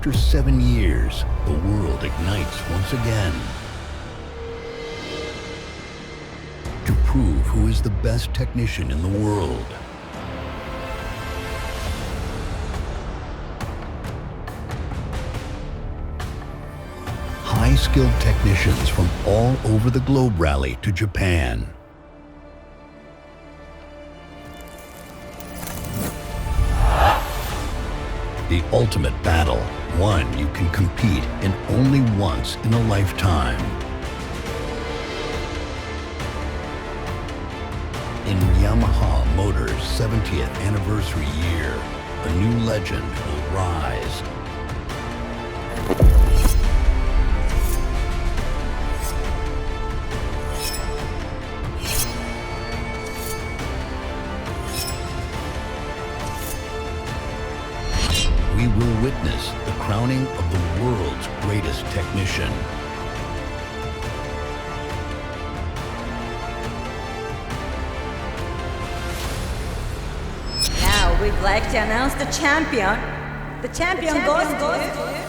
After 7 years, the world ignites once again to prove who is the best technician in the world. High-skilled technicians from all over the globe rally to Japan. The ultimate battle, one you can compete in only once in a lifetime. In Yamaha Motor's 70th anniversary year, a new legend will rise. We will witness the crowning of the world's greatest technician. Now we'd like to announce the champion. The champion goes to